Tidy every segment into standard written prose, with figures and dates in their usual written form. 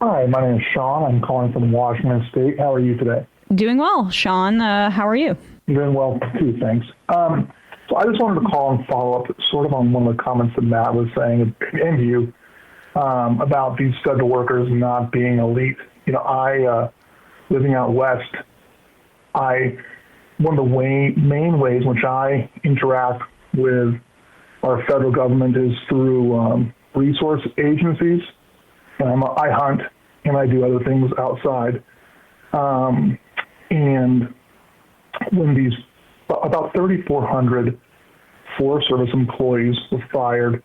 Hi, my name is Sean. I'm calling from Washington State. How are you today? Doing well, Sean. How are you? I'm doing well, too, thanks. So I just wanted to call and follow up sort of on one of the comments that Matt was saying and you about these federal workers not being elite. You know, living out west, one of the main ways in which I interact with our federal government is through resource agencies. I hunt and I do other things outside. And when about 3,400 Forest Service employees were fired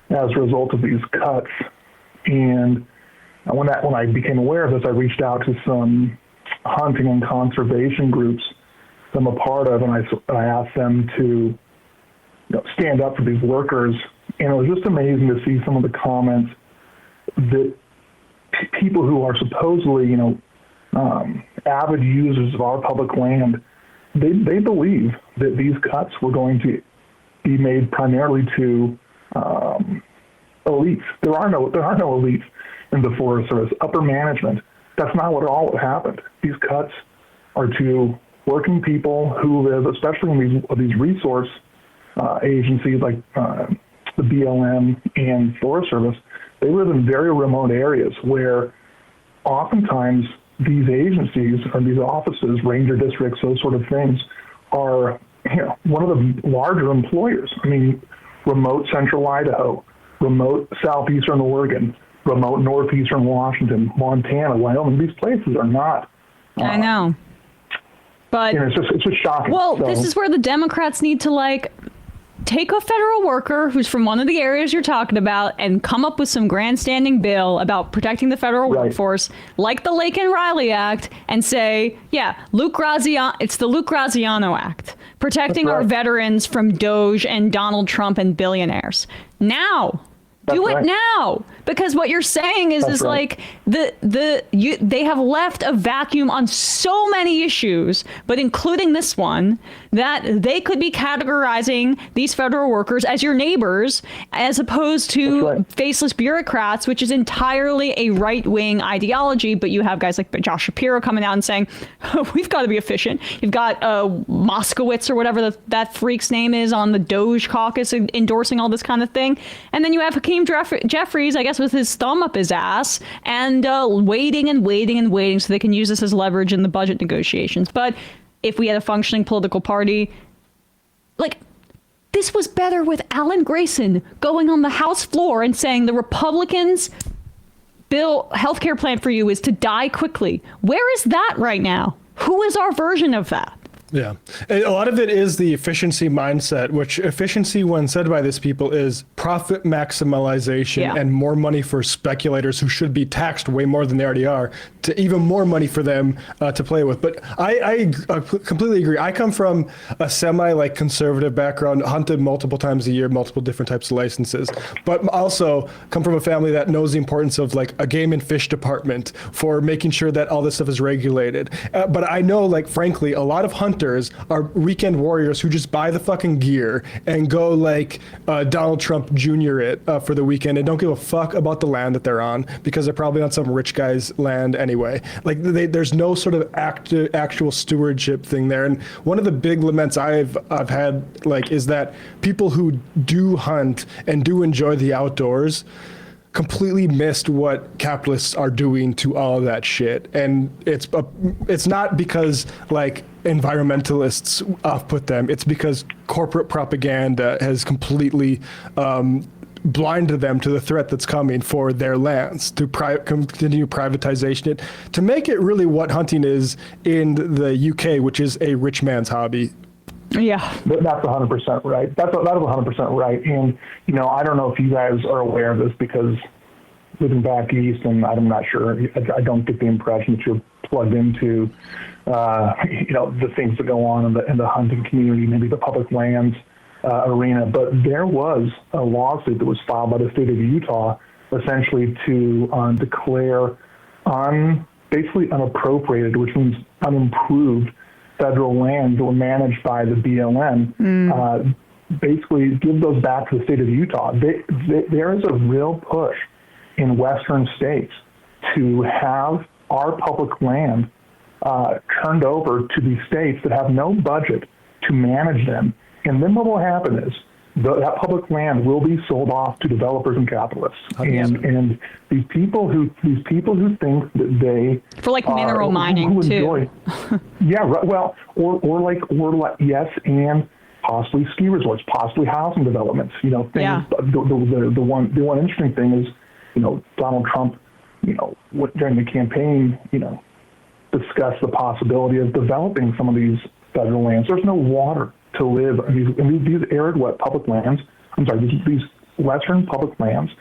as a result of these cuts, and when I became aware of this, I reached out to some hunting and conservation groups that I'm a part of, and I asked them to stand up for these workers. And it was just amazing to see some of the comments that people who are supposedly, avid users of our public land, they believe that these cuts were going to be made primarily to elites. There are no elites in the Forest Service. Upper management. That's not what happened. These cuts are to working people who live, especially in these resource agencies like the BLM and Forest Service. They live in very remote areas where oftentimes these agencies or these offices, ranger districts, those sort of things, are one of the larger employers. I mean, remote central Idaho, remote southeastern Oregon, remote northeastern Washington, Montana, Wyoming. These places are not. I know. But it's just shocking. Well, this is where the Democrats need to take a federal worker who's from one of the areas you're talking about and come up with some grandstanding bill about protecting the federal workforce, like the Lake and Riley Act, and say, yeah, it's the Luke Graziano Act, protecting our veterans from DOGE and Donald Trump and billionaires. Now. Do it now, because what you're saying is they have left a vacuum on so many issues, but including this one, that they could be categorizing these federal workers as your neighbors, as opposed to faceless bureaucrats, which is entirely a right-wing ideology. But you have guys like Josh Shapiro coming out and saying, oh, we've got to be efficient. You've got Moskowitz or whatever that freak's name is on the DOGE caucus endorsing all this kind of thing. And then you have Hakeem Jeffries, I guess, with his thumb up his ass and waiting so they can use this as leverage in the budget negotiations. But if we had a functioning political party, this was better with Alan Grayson going on the House floor and saying the Republicans' healthcare plan for you is to die quickly. Where is that right now? Who is our version of that? Yeah. And a lot of it is the efficiency mindset, which efficiency, when said by these people, is profit maximization and more money for speculators who should be taxed way more than they already are, to even more money for them to play with. But I completely agree. I come from a conservative background, hunted multiple times a year, multiple different types of licenses, but also come from a family that knows the importance of a game and fish department for making sure that all this stuff is regulated. But I know, frankly, a lot of hunters are weekend warriors who just buy the fucking gear and go Donald Trump Jr. it for the weekend and don't give a fuck about the land that they're on because they're probably on some rich guy's land anyway. There's no sort of actual stewardship thing there. And one of the big laments I've had is that people who do hunt and do enjoy the outdoors completely missed what capitalists are doing to all of that shit. And it's not because environmentalists off-put them. It's because corporate propaganda has completely blinded them to the threat that's coming for their lands, to continue privatization, to make it really what hunting is in the UK, which is a rich man's hobby. Yeah. That's 100% right. That is 100% right. And, I don't know if you guys are aware of this because living back east, and I'm not sure, I don't get the impression that you're plugged into, the things that go on in the hunting community, maybe the public lands arena. But there was a lawsuit that was filed by the state of Utah essentially to declare basically unappropriated, which means unimproved federal lands that were managed by the BLM, basically give those back to the state of Utah. There is a real push in Western states to have our public land turned over to these states that have no budget to manage them. And then what will happen is that public land will be sold off to developers and capitalists. And these people who think that they for like mineral mining who too. Enjoy, yeah, well, or like yes, and possibly ski resorts, possibly housing developments. You know, things. Yeah. The one interesting thing is, you know, Donald Trump, you know, during the campaign, you know, discussed the possibility of developing some of these federal lands. There's no water to live. These arid, wet public lands. These western public lands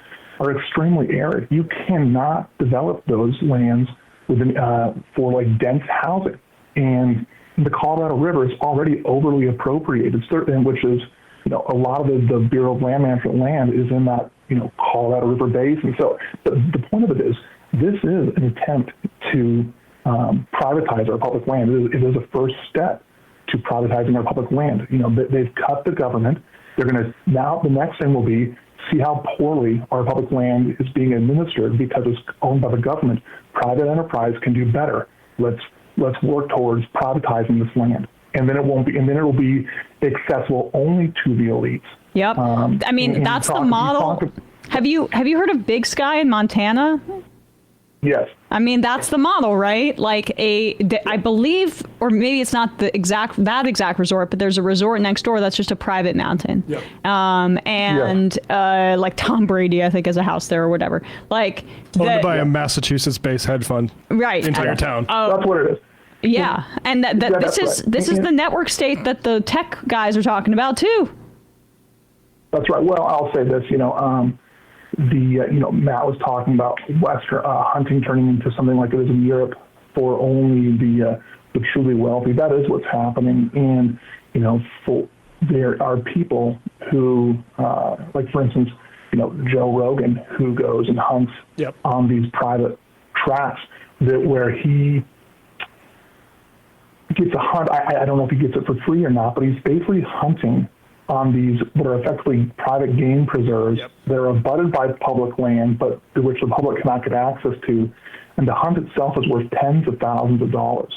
are extremely arid. You cannot develop those lands for like dense housing. And the Colorado River is already overly appropriated, which is, you know, a lot of the Bureau of Land Management land is in that, you know, Colorado River basin. So the point of it is, this is an attempt to privatize our public land. It is a first step to privatizing our public land. You know, they've cut the government. They're going to, now the next thing will be, see how poorly our public land is being administered because it's owned by the government. Private enterprise can do better. Let's work towards privatizing this land. And then it won't be, and then it will be accessible only to the elites. Yep. I mean, that's the model. Have you heard of Big Sky in Montana? Yes. I mean, that's the model, right? Like I believe, or maybe it's not that exact resort, but there's a resort next door that's just a private mountain. Yep. Like Tom Brady, I think, has a house there or whatever. Like owned by a Massachusetts-based hedge fund. Right. The entire town. That's what it is. Yeah, and this is the network state that the tech guys are talking about too. That's right. Well, I'll say this. You know, Matt was talking about Western hunting turning into something like it is in Europe for only the truly wealthy. That is what's happening. And, you know, there are people who, like for instance, you know, Joe Rogan, who goes and hunts on these private tracts where he gets a hunt. I don't know if he gets it for free or not, but he's basically hunting on these that are effectively private game preserves. They're abutted by public land, but which the public cannot get access to. And the hunt itself is worth tens of thousands of dollars.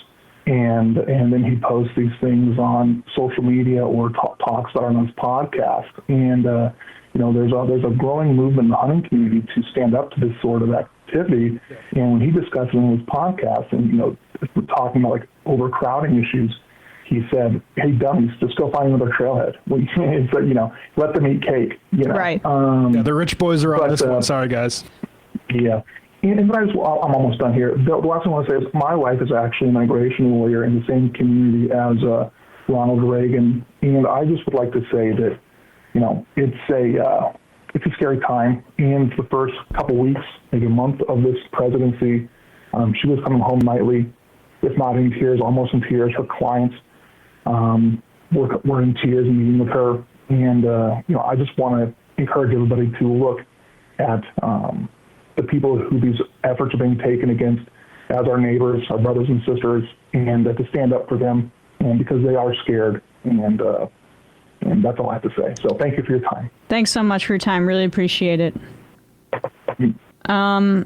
And then he posts these things on social media or talks about it on his podcast. And you know, there's a growing movement in the hunting community to stand up to this sort of activity. And when he discusses in his podcast, and you know, talking about like overcrowding issues, he said, "Hey, dummies, just go find another trailhead." It's like, you know, let them eat cake. You know, right? The rich boys are on this one. Sorry, guys. Yeah, and I'm almost done here. The last thing I want to say is my wife is actually a migration lawyer in the same community as Ronald Reagan, and I just would like to say that, you know, it's a scary time. And for the first couple weeks, maybe a month of this presidency, she was coming home nightly, if not in tears, almost in tears. Her clients were in tears and meeting with her. And, you know, I just want to encourage everybody to look at the people who these efforts are being taken against as our neighbors, our brothers and sisters, and to stand up for them, and because they are scared. And that's all I have to say. So thank you for your time. Thanks so much for your time. Really appreciate it. All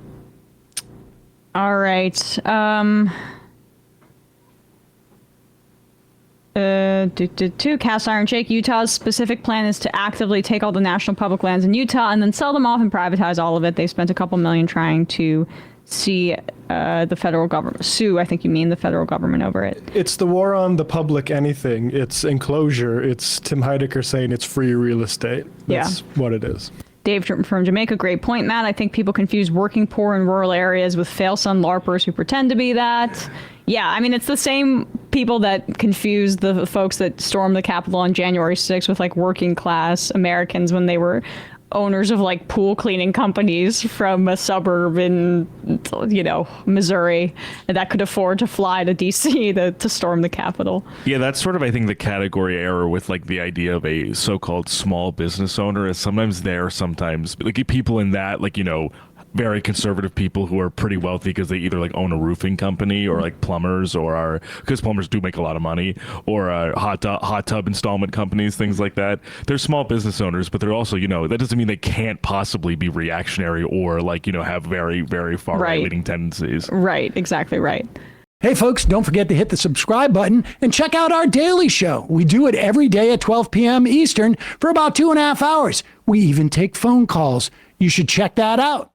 right. Cast Iron Jake, Utah's specific plan is to actively take all the national public lands in Utah and then sell them off and privatize all of it. They spent a couple million trying to see the federal government sue. I think you mean the federal government over it. It's the war on the public anything. It's enclosure. It's Tim Heidecker saying it's free real estate. That's what it is. Dave from Jamaica, great point, Matt. I think people confuse working poor in rural areas with fail-son LARPers who pretend to be that. Yeah, I mean, it's the same people that confuse the folks that stormed the Capitol on January 6th with like working class Americans when they were owners of like pool cleaning companies from a suburb in, you know, Missouri that could afford to fly to DC to storm the Capitol. Yeah, that's sort of, I think, the category error with like the idea of a so-called small business owner is sometimes like people in that, like, you know, very conservative people who are pretty wealthy because they either like own a roofing company or like plumbers or are, because plumbers do make a lot of money, or hot tub installment companies, things like that. They're small business owners, but they're also, that doesn't mean they can't possibly be reactionary or like, have very, very far right-leaning tendencies. Right. Exactly right. Hey, folks, don't forget to hit the subscribe button and check out our daily show. We do it every day at 12 p.m. Eastern for about 2.5 hours. We even take phone calls. You should check that out.